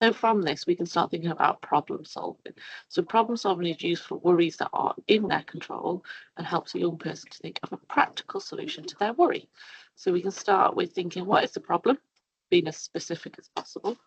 So from this, we can start thinking about problem solving. So problem solving is used for worries that are in their control and helps a young person to think of a practical solution to their worry. So we can start with thinking, what is the problem? Being as specific as possible.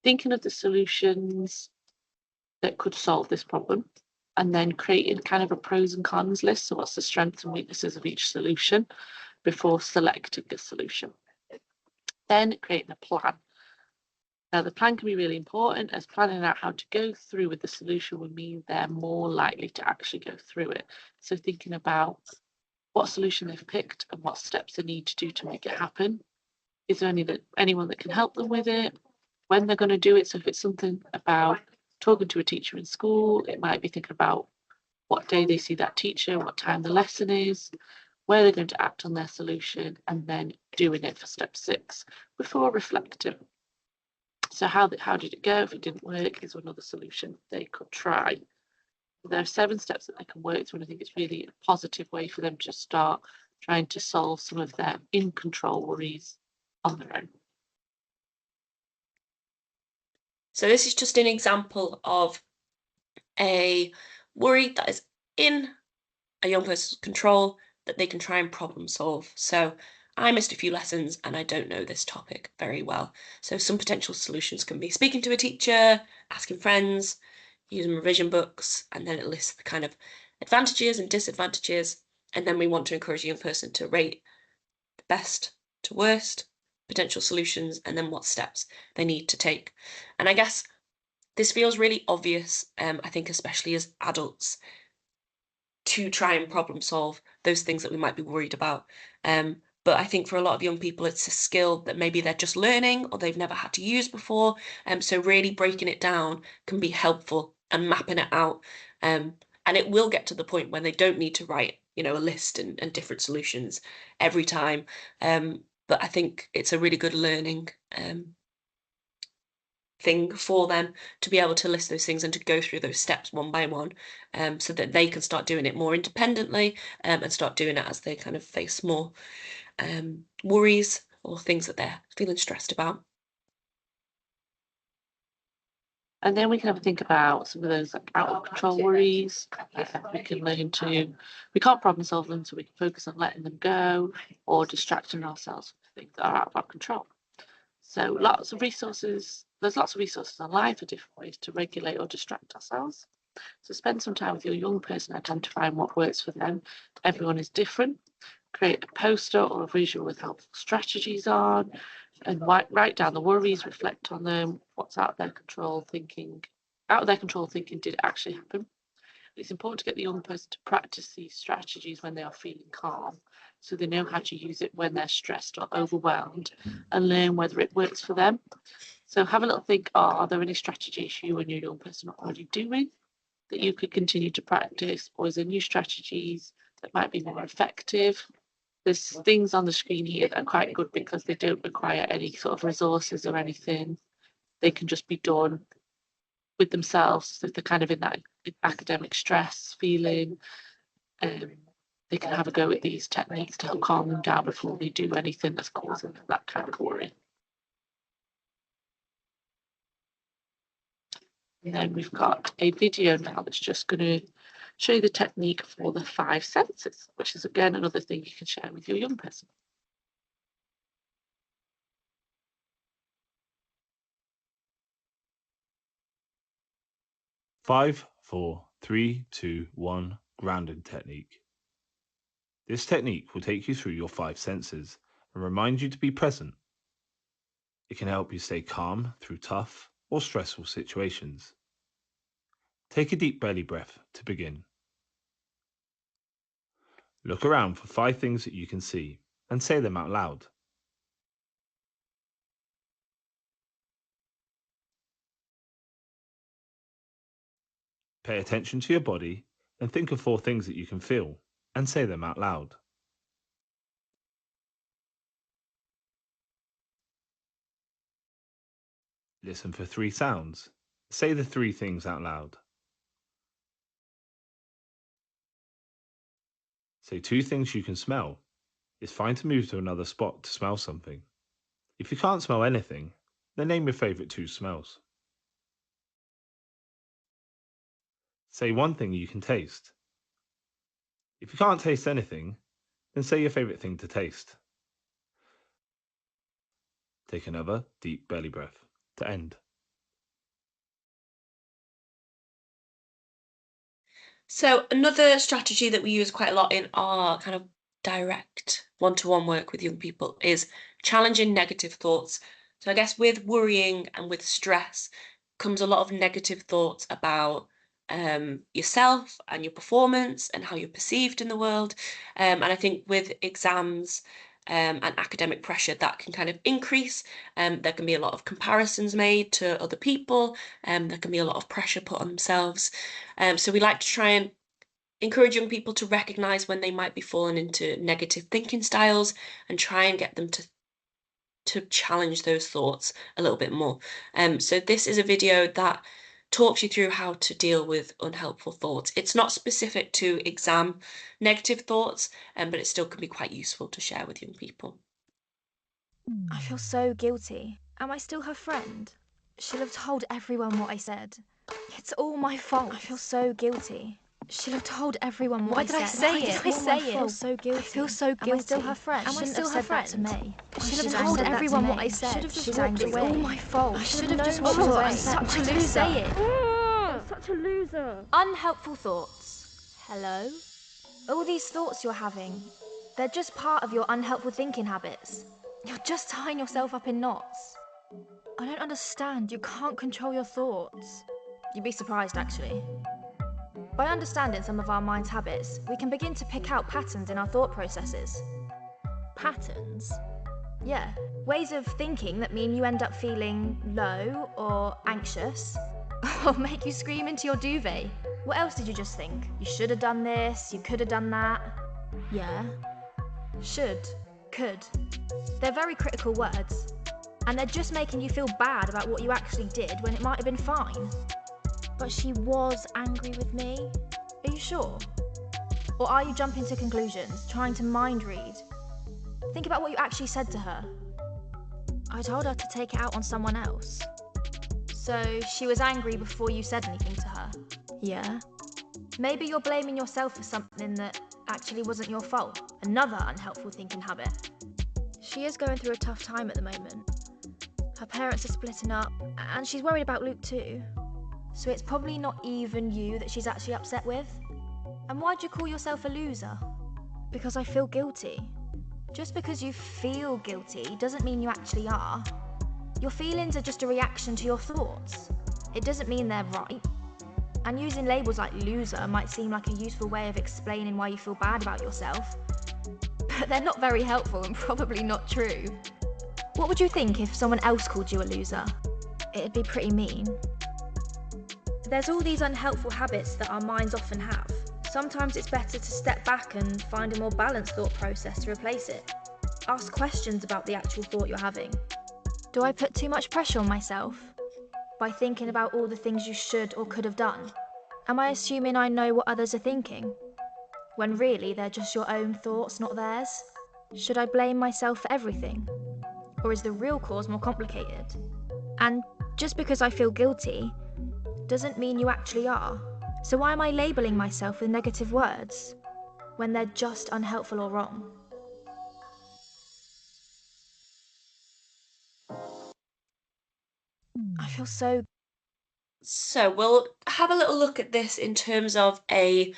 Thinking of the solutions that could solve this problem, and then creating kind of a pros and cons list. So what's the strengths and weaknesses of each solution before selecting a solution. Then creating a plan. Now, the plan can be really important, as planning out how to go through with the solution would mean they're more likely to actually go through it. So thinking about what solution they've picked and what steps they need to do to make it happen. Is there anyone that can help them with it? When they're going to do it? So if it's something about talking to a teacher in school, it might be thinking about what day they see that teacher, what time the lesson is, where they're going to act on their solution, and then doing it for step 6 before reflecting. So how did it go? If it didn't work, is there another solution they could try? There are 7 steps that they can work through, and I think it's really a positive way for them to start trying to solve some of their in control worries on their own. So this is just an example of a worry that is in a young person's control that they can try and problem solve. So I missed a few lessons and I don't know this topic very well. So some potential solutions can be speaking to a teacher, asking friends, using revision books, and then it lists the kind of advantages and disadvantages. And then we want to encourage a young person to rate the best to worst potential solutions and then what steps they need to take. And I guess this feels really obvious, I think, especially as adults, to try and problem solve those things that we might be worried about. But I think for a lot of young people, it's a skill that maybe they're just learning or they've never had to use before. So really breaking it down can be helpful and mapping it out. And it will get to the point when they don't need to write, a list and different solutions every time. But I think it's a really good learning thing for them to be able to list those things and to go through those steps one by one, so that they can start doing it more independently, and start doing it as they kind of face more worries or things that they're feeling stressed about. And then we can have a think about some of those like out of control worries. We can't problem solve them, so we can focus on letting them go or distracting ourselves with things that are out of our control. So there's lots of resources online for different ways to regulate or distract ourselves. So spend some time with your young person identifying what works for them. Everyone is different. Create a poster or a visual with helpful strategies on, and write down the worries, reflect on them, what's out of their control thinking. Out of their control thinking, did it actually happen? It's important to get the young person to practice these strategies when they are feeling calm, so they know how to use it when they're stressed or overwhelmed and learn whether it works for them. So have a little think, are there any strategies you and your young person are already doing that you could continue to practice, or is there new strategies that might be more effective? There's things on the screen here that are quite good because they don't require any sort of resources or anything. They can just be done with themselves if they're kind of in that academic stress feeling. They can have a go at these techniques to help calm them down before they do anything that's causing that kind of worry. And then we've got a video now that's just going to show you the technique for the 5 senses, which is again another thing you can share with your young person. Five, four, three, two, one, grounding technique. This technique will take you through your 5 senses and remind you to be present. It can help you stay calm through tough or stressful situations. Take a deep belly breath to begin. Look around for 5 things that you can see and say them out loud. Pay attention to your body and think of 4 things that you can feel and say them out loud. Listen for 3 sounds. Say the 3 things out loud. Say 2 things you can smell. It's fine to move to another spot to smell something. If you can't smell anything, Then name your favourite 2 smells. Say one thing you can taste. If you can't taste anything, then say your favourite thing to taste. Take another deep belly breath to end. So another strategy that we use quite a lot in our kind of direct one-to-one work with young people is challenging negative thoughts. So I guess with worrying and with stress comes a lot of negative thoughts about yourself and your performance and how you're perceived in the world. And I think with exams and academic pressure, that can kind of increase. There can be a lot of comparisons made to other people. There can be a lot of pressure put on themselves. So we like to try and encourage young people to recognize when they might be falling into negative thinking styles and try and get them to challenge those thoughts a little bit more. So this is a video that talks you through how to deal with unhelpful thoughts. It's not specific to exam negative thoughts, but it still can be quite useful to share with young people. I feel so guilty. Am I still her friend? She'll have told everyone what I said. It's all my fault. I feel so guilty. She'll have told everyone what Why I did I said. say Why it? did I It's all say my it? I feel so guilty. I feel so guilty. Am I still her friend? Am I Shouldn't still have her said that friend? to me. She'll She's have told angry. everyone That what to I me. said. Should have just She's walked angry. It's away. all my fault. I I should should have have just known walked what away. I'm such a Why did I loser. say it? I'm such a loser. Unhelpful thoughts. Hello? All these thoughts you're having, they're just part of your unhelpful thinking habits. You're just tying yourself up in knots. I don't understand. You can't control your thoughts. You'd be surprised, actually. By understanding some of our mind's habits, we can begin to pick out patterns in our thought processes. Patterns? Yeah, ways of thinking that mean you end up feeling low or anxious, or make you scream into your duvet. What else did you just think? You should have done this, you could have done that. Yeah. Should, could. They're very critical words, and they're just making you feel bad about what you actually did when it might have been fine. But she was angry with me. Are you sure? Or are you jumping to conclusions, trying to mind read? Think about what you actually said to her. I told her to take it out on someone else. So she was angry before you said anything to her? Yeah. Maybe you're blaming yourself for something that actually wasn't your fault. Another unhelpful thinking habit. She is going through a tough time at the moment. Her parents are splitting up, and she's worried about Luke too. So it's probably not even you that she's actually upset with. And why'd you call yourself a loser? Because I feel guilty. Just because you feel guilty doesn't mean you actually are. Your feelings are just a reaction to your thoughts. It doesn't mean they're right. And using labels like loser might seem like a useful way of explaining why you feel bad about yourself. But they're not very helpful and probably not true. What would you think if someone else called you a loser? It'd be pretty mean. There's all these unhelpful habits that our minds often have. Sometimes it's better to step back and find a more balanced thought process to replace it. Ask questions about the actual thought you're having. Do I put too much pressure on myself by thinking about all the things you should or could have done? Am I assuming I know what others are thinking, when really they're just your own thoughts, not theirs? Should I blame myself for everything? Or is the real cause more complicated? And just because I feel guilty doesn't mean you actually are. So why am I labelling myself with negative words when they're just unhelpful or wrong? I feel so... So we'll have a little look at this in terms of a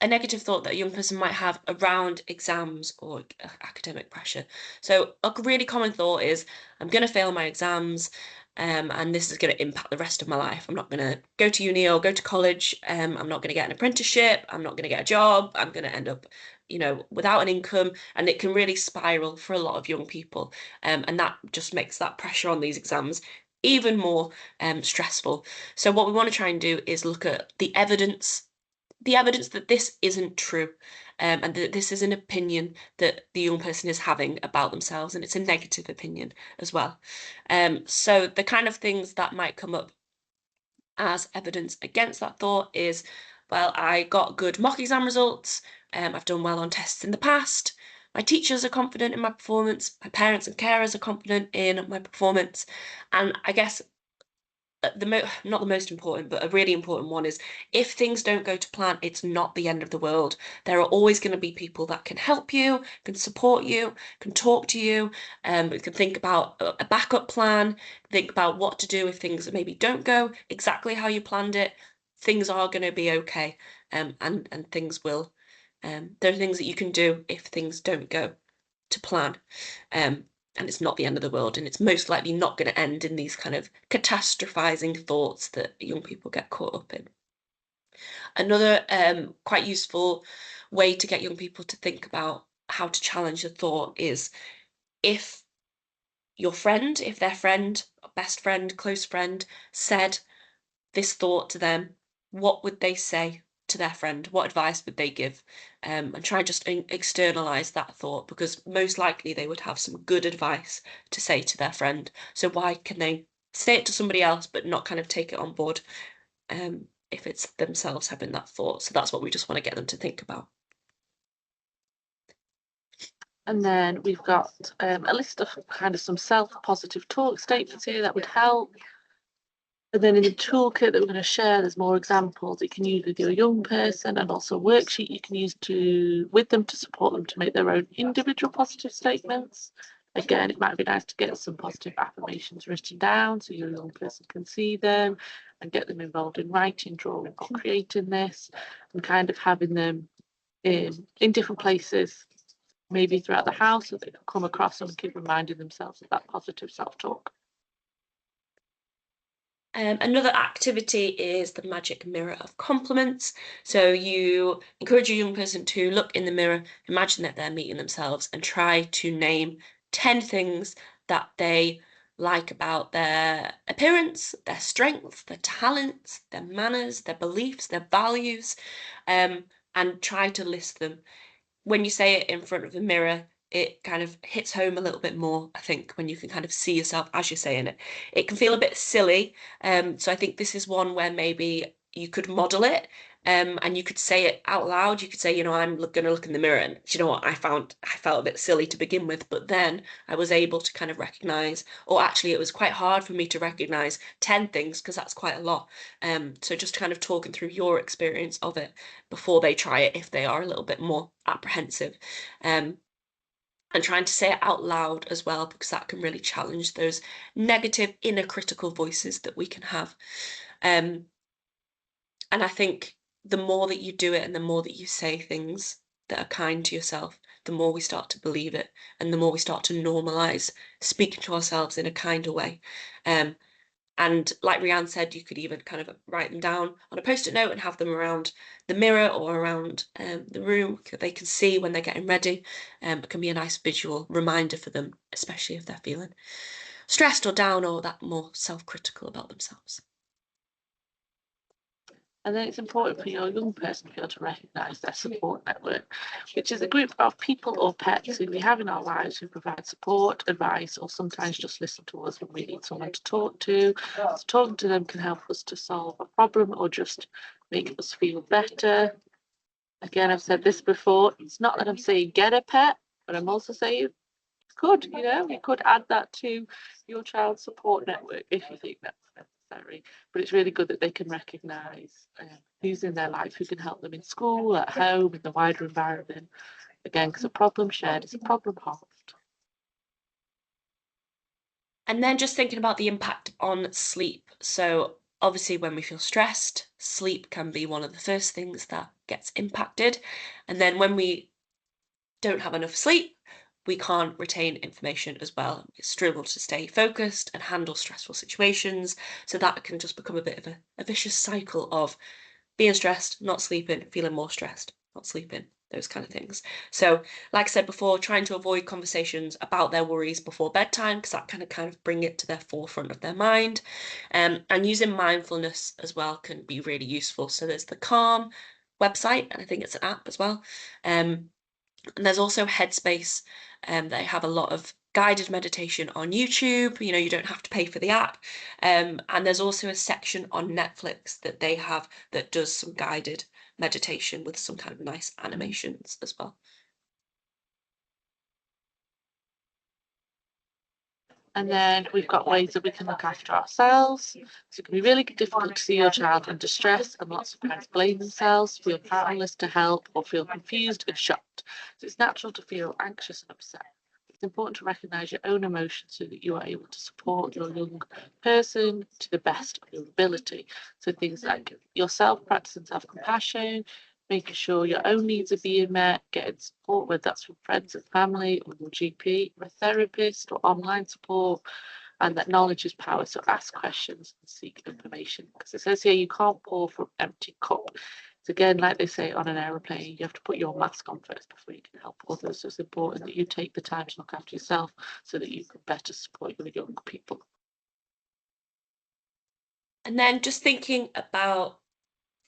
negative thought that a young person might have around exams or academic pressure. So a really common thought is, I'm going to fail my exams, and this is going to impact the rest of my life. I'm not going to go to uni or go to college. I'm not going to get an apprenticeship. I'm not going to get a job. I'm going to end up, without an income, and it can really spiral for a lot of young people. And that just makes that pressure on these exams even more stressful. So what we want to try and do is look at the evidence that this isn't true, and that this is an opinion that the young person is having about themselves, and it's a negative opinion as well. So the kind of things that might come up as evidence against that thought is, well, I got good mock exam results, I've done well on tests in the past, My teachers are confident in my performance. My parents and carers are confident in my performance. And I guess not the most important, but a really important one is if things don't go to plan, it's not the end of the world. There are always going to be people that can help you, can support you, can talk to you, we can think about a backup plan, think about what to do if things maybe don't go exactly how you planned it. Things are going to be okay, and things will. There are things that you can do if things don't go to plan. And it's not the end of the world, and it's most likely not going to end in these kind of catastrophizing thoughts that young people get caught up in. Another quite useful way to get young people to think about how to challenge a thought is if your friend, if their friend, best friend, close friend said this thought to them, what would they say to their friend? What advice would they give? And try and just externalize that thought, because most likely they would have some good advice to say to their friend. So why can they say it to somebody else but not kind of take it on board if it's themselves having that thought? So that's what we just want to get them to think about. And then we've got a list of kind of some self-positive talk statements here that would help. And then in the toolkit that we're going to share, there's more examples you can use with your young person, and also a worksheet you can use with them to support them to make their own individual positive statements. Again, it might be nice to get some positive affirmations written down so your young person can see them and get them involved in writing, drawing, or creating this, and kind of having them in different places, maybe throughout the house, so they can come across them and keep reminding themselves of that positive self-talk. Another activity is the magic mirror of compliments. So you encourage your young person to look in the mirror, imagine that they're meeting themselves, and try to name 10 things that they like about their appearance, their strengths, their talents, their manners, their beliefs, their values, and try to list them. When you say it in front of the mirror, it kind of hits home a little bit more, I think, when you can kind of see yourself as you're saying it. It can feel a bit silly. So I think this is one where maybe you could model it, and you could say it out loud. You could say, I'm going to look in the mirror, and do you know what? I felt a bit silly to begin with, but then I was able to kind of recognize, or actually it was quite hard for me to recognize 10 things, because that's quite a lot. So just kind of talking through your experience of it before they try it, if they are a little bit more apprehensive, and trying to say it out loud as well, because that can really challenge those negative inner critical voices that we can have. And I think the more that you do it and the more that you say things that are kind to yourself, the more we start to believe it, and the more we start to normalize speaking to ourselves in a kinder way. And like Rianne said, you could even kind of write them down on a post-it note and have them around the mirror or around the room that they can see when they're getting ready. It can be a nice visual reminder for them, especially if they're feeling stressed or down or that more self-critical about themselves. And then it's important for your young person to be able to recognise their support network, which is a group of people or pets who we have in our lives who provide support, advice, or sometimes just listen to us when we need someone to talk to. So talking to them can help us to solve a problem or just make us feel better. Again, I've said this before, it's not that I'm saying get a pet, but I'm also saying you could add that to your child's support network if you think that's necessary. But it's really good that they can recognise who's in their life, who can help them in school, at home, in the wider environment. Again, because a problem shared is a problem halved. And then just thinking about the impact on sleep. So obviously when we feel stressed, sleep can be one of the first things that gets impacted. And then when we don't have enough sleep, we can't retain information as well. We struggle to stay focused and handle stressful situations. So that can just become a bit of a vicious cycle of being stressed, not sleeping, feeling more stressed, not sleeping, those kind of things. So, like I said before, trying to avoid conversations about their worries before bedtime, because that can kind of bring it to their forefront of their mind. And using mindfulness as well can be really useful. So there's the Calm website, and I think it's an app as well. And there's also Headspace. They have a lot of guided meditation on YouTube. You don't have to pay for the app. And there's also a section on Netflix that they have that does some guided meditation with some kind of nice animations as well. And then we've got ways that we can look after ourselves. So it can be really difficult to see your child in distress, and lots of parents blame themselves, feel powerless to help, or feel confused and shocked. So it's natural to feel anxious and upset. It's important to recognise your own emotions so that you are able to support your young person to the best of your ability. So things like yourself practicing self-compassion, making sure your own needs are being met, getting support, whether that's from friends and family or your GP or a therapist or online support, and that knowledge is power. So ask questions and seek information, because it says here you can't pour from an empty cup. So again, like they say on an aeroplane, you have to put your mask on first before you can help others. So it's important that you take the time to look after yourself so that you can better support your young people. And then just thinking about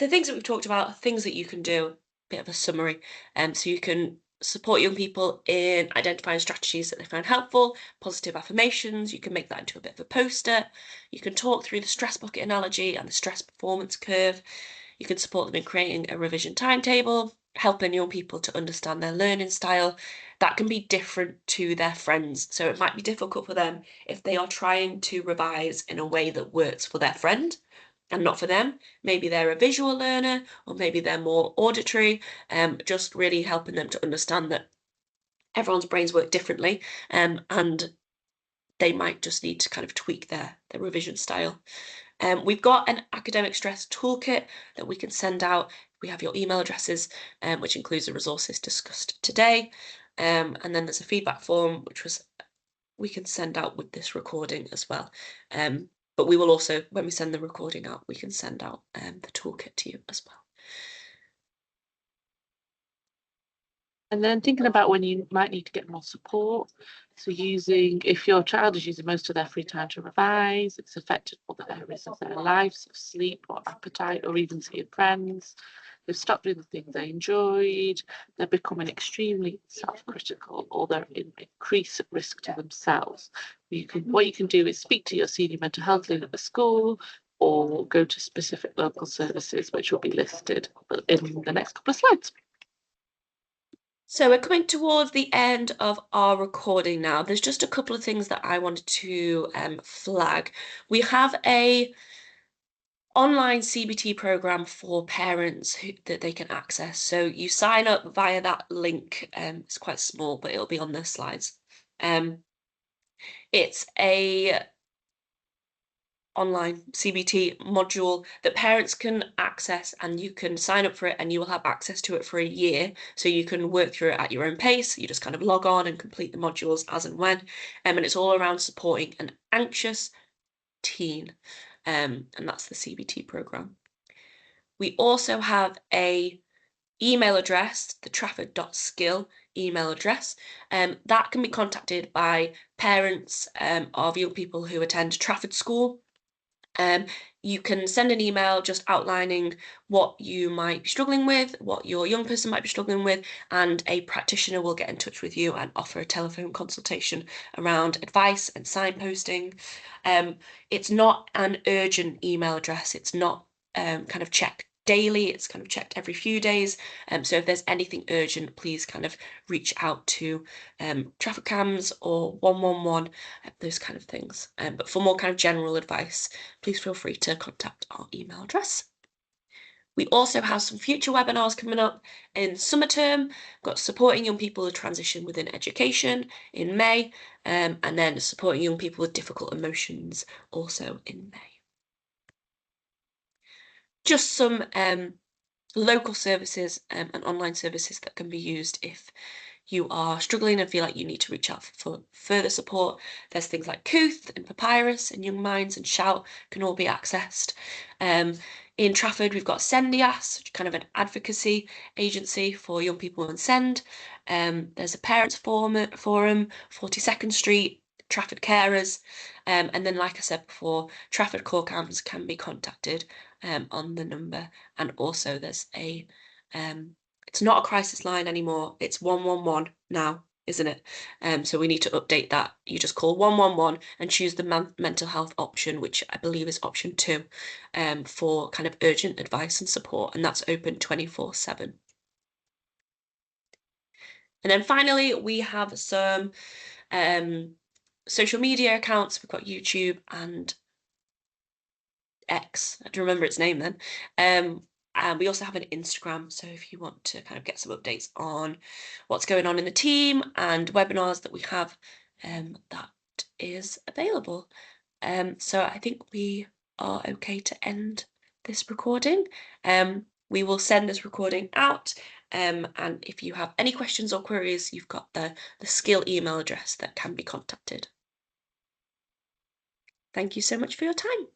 the things that we've talked about, things that you can do, a bit of a summary. So you can support young people in identifying strategies that they find helpful, positive affirmations. You can make that into a bit of a poster. You can talk through the stress bucket analogy and the stress performance curve. You can support them in creating a revision timetable, helping young people to understand their learning style. That can be different to their friends. So it might be difficult for them if they are trying to revise in a way that works for their friend and not for them. Maybe they're a visual learner, or maybe they're more auditory, just really helping them to understand that everyone's brains work differently, and they might just need to kind of tweak their revision style. We've got an academic stress toolkit that we can send out. We have your email addresses, which includes the resources discussed today. And then there's a feedback form, which we can send out with this recording as well. But we will also, when we send the recording out, we can send out the toolkit to you as well. And then thinking about when you might need to get more support. So if your child is using most of their free time to revise, it's affected other areas of their life, so sleep or appetite or even seeing friends. They've stopped doing the things they enjoyed, they're becoming extremely self-critical, or they're in increased risk to themselves. What you can do is speak to your senior mental health lead at the school, or go to specific local services, which will be listed in the next couple of slides. So we're coming towards the end of our recording now. There's just a couple of things that I wanted to flag. We have a online CBT program for parents that they can access. So you sign up via that link. It's quite small, but it'll be on the slides. It's a online CBT module that parents can access, and you can sign up for it and you will have access to it for a year. So you can work through it at your own pace. You just kind of log on and complete the modules as and when. And it's all around supporting an anxious teen. And that's the CBT program. We also have a email address, the trafford.skill email address. That can be contacted by parents of young people who attend Trafford School. You can send an email just outlining what you might be struggling with, what your young person might be struggling with, and a practitioner will get in touch with you and offer a telephone consultation around advice and signposting. It's not an urgent email address. It's not kind of checked daily. It's kind of checked every few days. So if there's anything urgent, please kind of reach out to traffic cams or 111, those kind of things. But for more kind of general advice, please feel free to contact our email address. We also have some future webinars coming up in summer term. We've got supporting young people with transition within education in May, and then supporting young people with difficult emotions also in May. Just some local services and online services that can be used if you are struggling and feel like you need to reach out for further support. There's things like Kooth and Papyrus and Young Minds and Shout can all be accessed. In Trafford, we've got Sendias, which is kind of an advocacy agency for young people in Send. There's a parents forum, 42nd Street, Trafford Carers. And then, like I said before, Trafford Core Cams can be contacted on the number. And also there's a it's not a crisis line anymore, it's 111 now, isn't it? So we need to update that. You just call 111 and choose the mental health option, which I believe is option 2, for kind of urgent advice and support, and that's open 24/7. And then finally we have some social media accounts. We've got YouTube and X. I have to remember its name then. And we also have an Instagram. So if you want to kind of get some updates on what's going on in the team and webinars that we have, that is available. So I think we are okay to end this recording. We will send this recording out. And if you have any questions or queries, you've got the skill email address that can be contacted. Thank you so much for your time.